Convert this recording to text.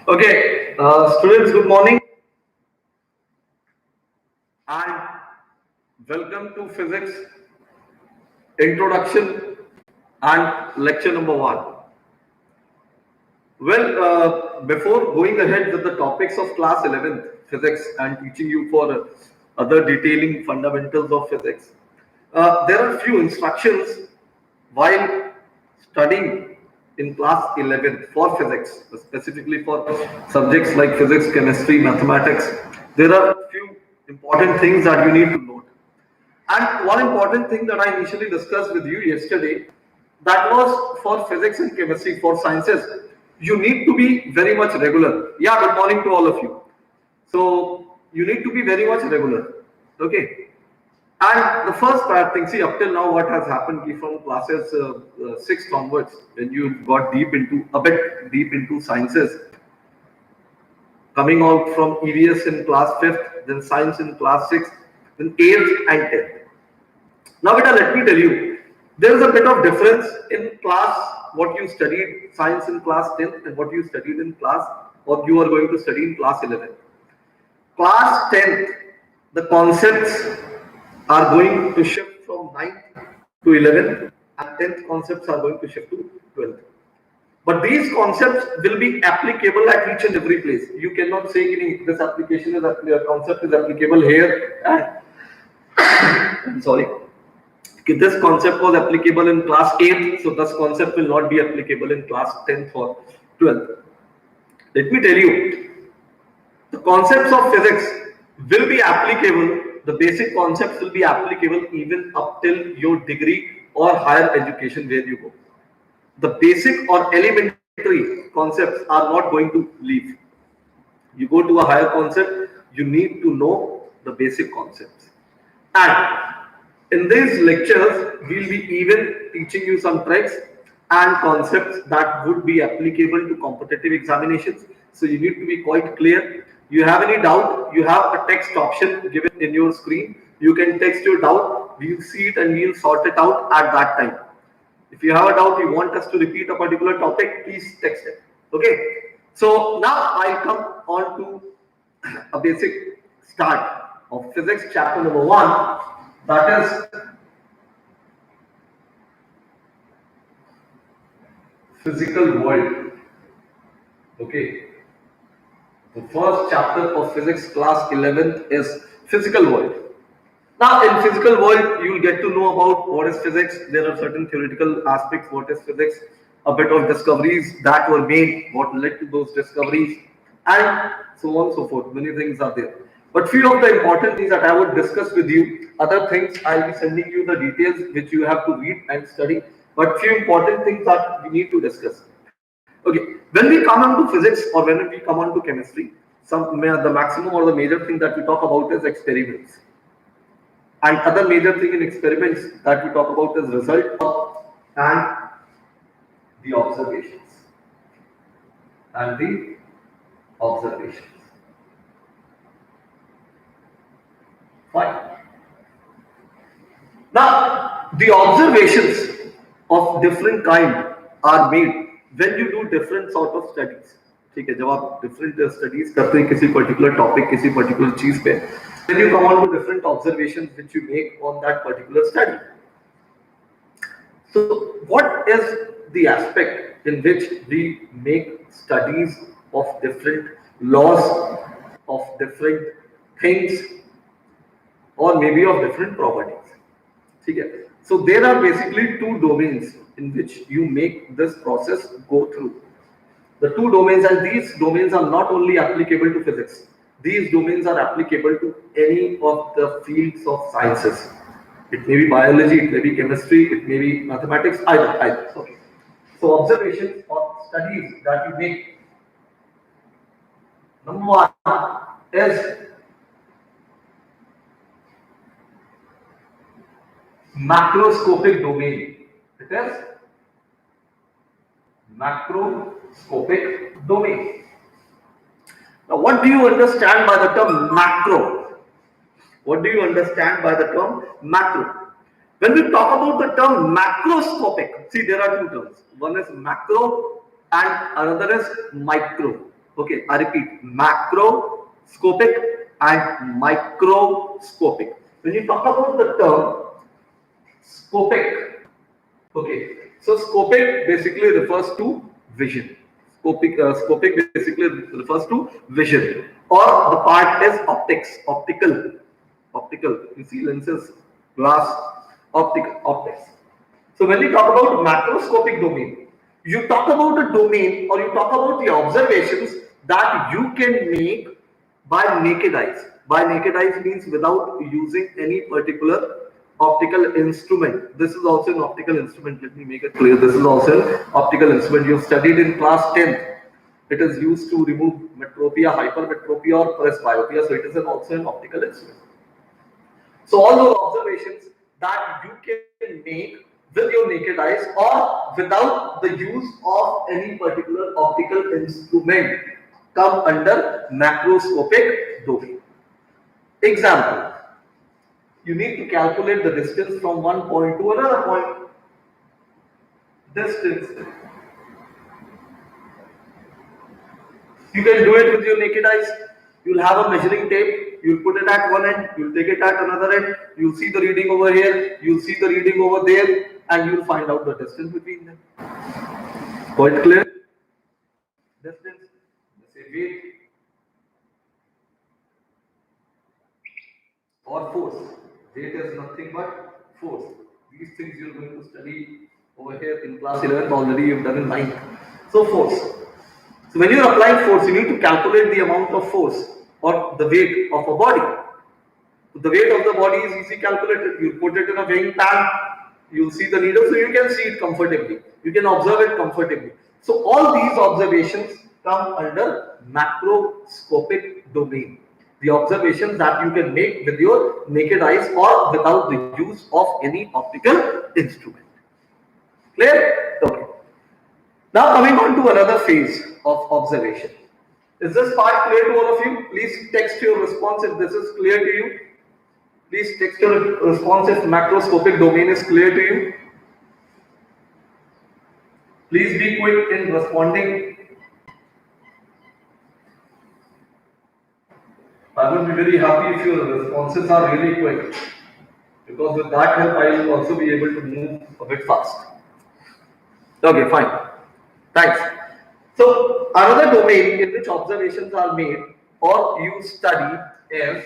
Okay, students, good morning and welcome to physics introduction and lecture number one. Well, before going ahead with the topics of class 11th physics and teaching you for other detailing fundamentals of physics, there are few instructions while studying in class 11th for physics, specifically for subjects like physics, chemistry, mathematics. There are few important things that you need to note. And one important thing that I initially discussed with you yesterday, that was for physics and chemistry, for sciences, you need to be very much regular. Yeah, good morning to all of you. So you need to be very much regular. Okay. And the first bad thing, see, up till now, what has happened from classes 6th onwards, when you got deep into a bit deep into sciences, coming out from EVS in class 5th, then science in class 6th, then 8th and 10th. Now, beta, let me tell you, there is a bit of difference in class what you studied science in class 10th and what you studied in class, what you are going to study in class 11th. Class 10th, the concepts are going to shift from 9th to 11th, and 10th concepts are going to shift to 12th. But these concepts will be applicable at each and every place. You cannot say this application is concept is applicable here, and sorry, this concept was applicable in class 8th, so this concept will not be applicable in class 10th or 12th. Let me tell you, the concepts of physics will be applicable, the basic concepts will be applicable even up till your degree or higher education where you go. The basic or elementary concepts are not going to leave. You go to a higher concept, you need to know the basic concepts. And in these lectures, we'll be even teaching you some tricks and concepts that would be applicable to competitive examinations. So you need to be quite clear. You have any doubt, you have a text option given in your screen. You can text your doubt, we'll see it and we'll sort it out at that time. If you have a doubt, you want us to repeat a particular topic, please text it. Okay. So now I'll come on to a basic start of physics chapter number one, that is physical world. Okay. The first chapter of physics class 11th is physical world. Now, in physical world, you will get to know about what is physics. There are certain theoretical aspects. What is physics? A bit of discoveries that were made. What led to those discoveries, and so on and so forth. Many things are there. But few of the important things that I would discuss with you. Other things I'll be sending you the details which you have to read and study. But few important things that we need to discuss. Okay, when we come on to physics or when we come on to chemistry, the maximum or the major thing that we talk about is experiments. And other major thing in experiments that we talk about is result and the observations. And the observations. Fine. Now, the observations of different kind are made when you do different sort of studies. ठीक है, जब आप different studies करते हैं किसी particular topic, किसी particular चीज पे, then you come on to different observations which you make on that particular study. So, what is the aspect in which we make studies of different laws, of different things, or maybe of different properties? Okay. So there are basically two domains in which you make this process go through. The two domains, and these domains are not only applicable to physics. These domains are applicable to any of the fields of sciences. It may be biology, it may be chemistry, it may be mathematics, either. Okay. So observations or studies that you make. Number one is macroscopic domain. It is macroscopic domain. Now, what do you understand by the term macro? What do you understand by the term macro? When we talk about the term macroscopic, see, there are two terms. One is macro and another is micro. Okay, I repeat, macroscopic and microscopic. When you talk about the term scopic, okay, so scopic basically refers to vision. Scopic basically refers to vision, or the part is optics, optical. You see lenses, glass, optics. So when you talk about macroscopic domain, you talk about a domain or you talk about the observations that you can make by naked eyes. By naked eyes means without using any particular optical instrument. This is also an optical instrument. Let me make it clear. This is also an optical instrument. You've studied in class 10th. It is used to remove metropia, hypermetropia, or presbyopia. So it is also an optical instrument. So all those observations that you can make with your naked eyes or without the use of any particular optical instrument come under macroscopic domain. Example, you need to calculate the distance from one point to another point. Distance. You can do it with your naked eyes. You'll have a measuring tape. You'll put it at one end. You'll take it at another end. You'll see the reading over here. You'll see the reading over there, and you'll find out the distance between them. Quite clear? Distance. Let's say weight or force. Weight is nothing but force. These things you're going to study over here in class 11th. Already you've done in 9th. So force. So when you're applying force, you need to calculate the amount of force or the weight of a body. So the weight of the body is easily calculated. You put it in a weighing pan, you'll see the needle, so you can see it comfortably. You can observe it comfortably. So all these observations come under macroscopic domain. The observations that you can make with your naked eyes or without the use of any optical instrument. Clear? Okay. Now coming on to another phase of observation. Is this part clear to all of you? Please text your response if this is clear to you. Please text your response if macroscopic domain is clear to you. Please be quick in responding. I will be very happy if your responses are really quick, because with that help I will also be able to move a bit fast. Okay, fine. Thanks. So another domain in which observations are made or you study is